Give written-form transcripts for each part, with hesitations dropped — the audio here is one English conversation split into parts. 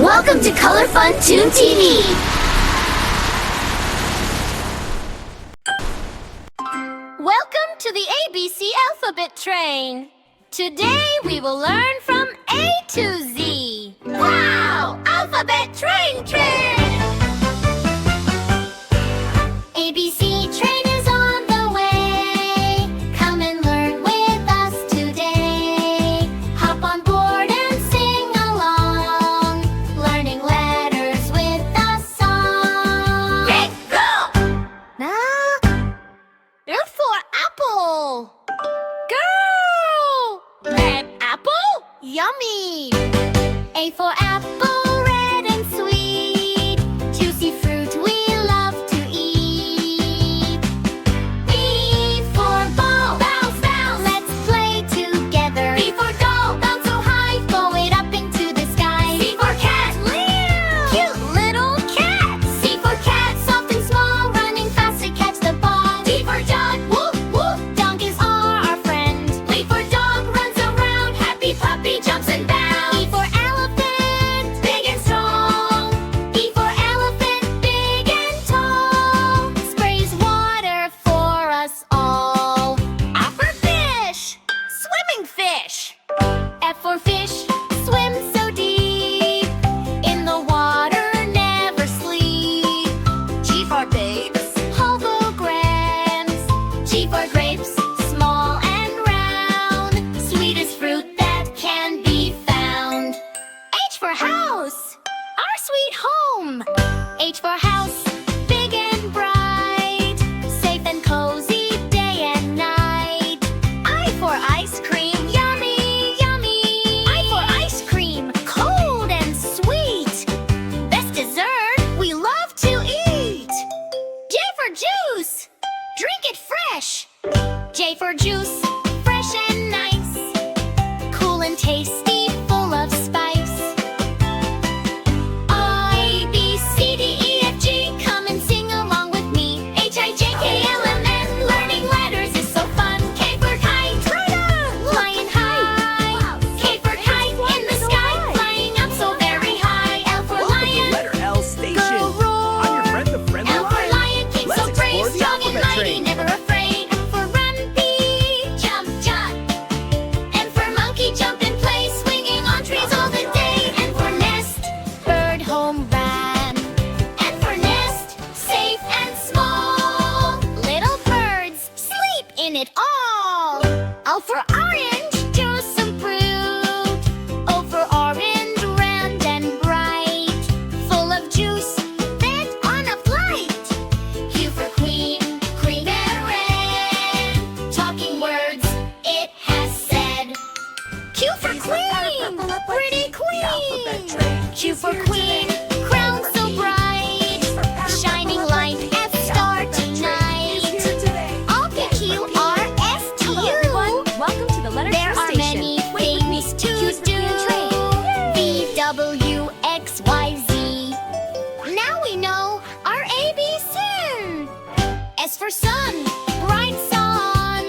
Welcome to ColorFun Toon TV! Welcome to the ABC alphabet train. Today we will learn from A to Z. Wow! Alphabet train train! ABC train is on the way. Come and learn with us today. Hop on board and sing along. Learning letters with the song. Big go! F for apple. Girl! Red apple? Yummy! A for apple, red and sweet. Juicy fruit we love to eat. B for ball. Bounce, bounce. Let's play together. B for doll. Bounce so high, throw it up into the sky. C for cat. Meow. Cute little cat. C for cat. Soft and small, running fast to catch the ball. D for dog. Whoop, whoop. Donkeys are our friend. D for dog. Runs around. Happy puppy jumps and bounds. E for elephant. Big and strong. E for elephant. Big and tall. Sprays water for us all. F for fish. Swimming fish. F for fish. Swim so deep. In the water, never sleep. G for babes. Holograms. G for grapes. Small and round. Sweetest fruit that can be found. H for house. Our sweet home. H for house. Big and bright. Safe and cozy day and night. I for ice cream. Yummy, yummy. I for ice cream. Cold and sweet. Best dessert we love to eat. J for juice. Drink it fresh. J for juice. Fresh and nice. Cool and tasty, full of spice. I, B, C, D, E, F, G. Come and sing along with me. H, I, J, K, L, M, N. Learning letters is so fun. K for kite. Flying high. K for kite in the sky. Flying up so very high. L for lion. Letter L station. Go roar. I'm your friend, the friendly L for lion. lion, king Let's so brave, explore the strong and alphabet mighty, train. never afraid. M for run, P, jump, jump. M for monkey, jump and play, swinging on trees all the day. N for nest, bird home ran. N for nest, safe and small. Little birds sleep in it all. O for orange, juice and fruit. O for orange, round and bright, full of juice, bent on a flight. Q for queen, queen bear red. Talking words it has said. Q for queen, pretty queen. Q for queen, crown so bright. Shining light, F star tonight. I'll pick Q, R, S, T, U. Welcome to the letter There Q are station. many things to do. V, W, X, Y, Z. Now we know our ABC. S for sun, bright sun.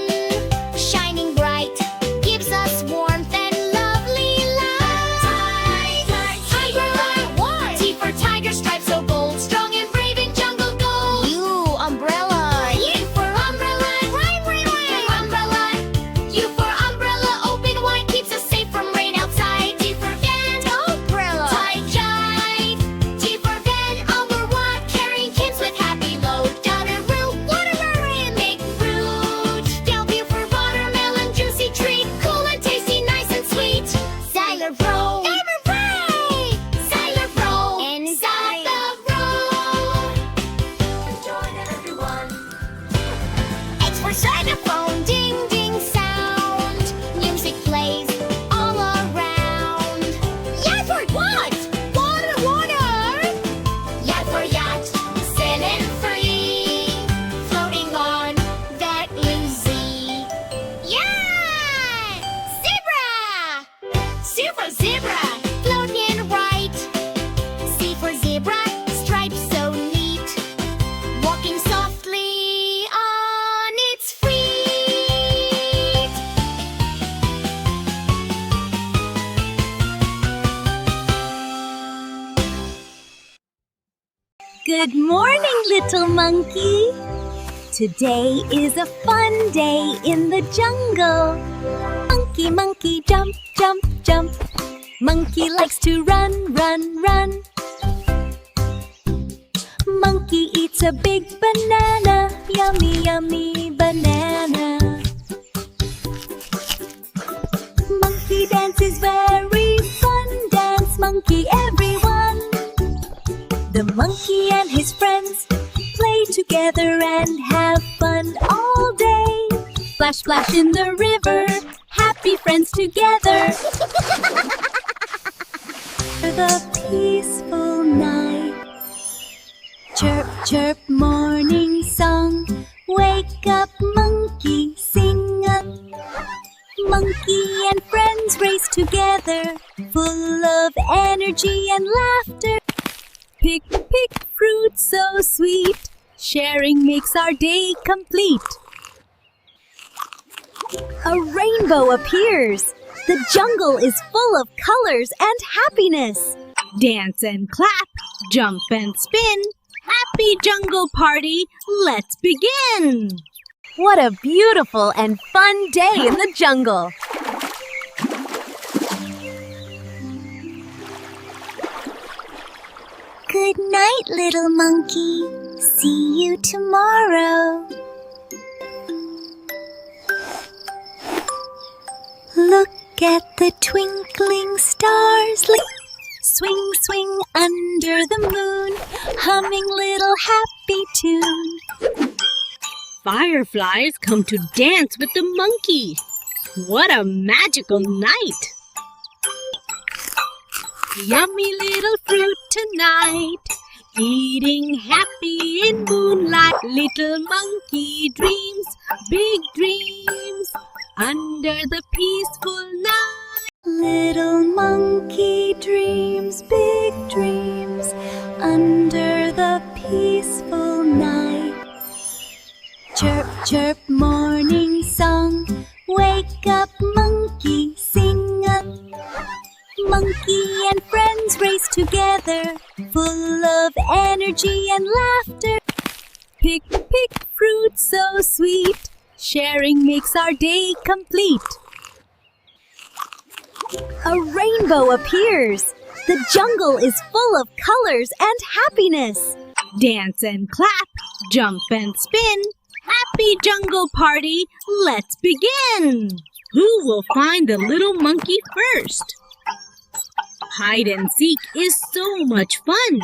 Shining bright, gives us warmth and lovely light. Tiger, T for tiger, stripes so bold. Strong and brave in jungle gold. U, umbrella. U for umbrella. Umbrella. U for umbrella, open wide, keeps us safe from rain outside. T for van, umbrella. Tight jive. T for van, umber what, carrying kids with happy load. Daughter roof, water maroon, big Good morning, little monkey. Today is a fun day in the jungle. Monkey, monkey, jump, jump, jump. Monkey likes to run, run, run. Monkey eats a big banana. Yummy, yummy banana. Monkey dance is very fun. Dance, monkey, everyone. The monkey and his friends play together and have fun all day. Splash, splash in the river, happy friends together. The peaceful night. Chirp, chirp, morning song. Wake up, monkey, sing up. Monkey and friends race together, full of energy and laughter. Pick, pick fruit so sweet. Sharing makes our day complete. A rainbow appears. The jungle is full of colors and happiness. Dance and clap, jump and spin. Happy jungle party, let's begin! What a beautiful and fun day in the jungle! Good night, little monkey. See you tomorrow. Look at the twinkling stars. Swing, swing under the moon, humming little happy tune. Fireflies come to dance with the monkey. What a magical night! Yummy little fruit tonight, eating happy in moonlight. Little monkey dreams, big dreams, under the peaceful night. Little monkey dreams, big dreams, under the peaceful night. Chirp, chirp, morning song. Wake up, monkey, sing up. Monkey and friends race together, full of energy and laughter. Pick, pick fruit so sweet. Sharing makes our day complete. A rainbow appears. The jungle is full of colors and happiness. Dance and clap, jump and spin. Happy jungle party, let's begin! Who will find the little monkey first? Hide and seek is so much fun.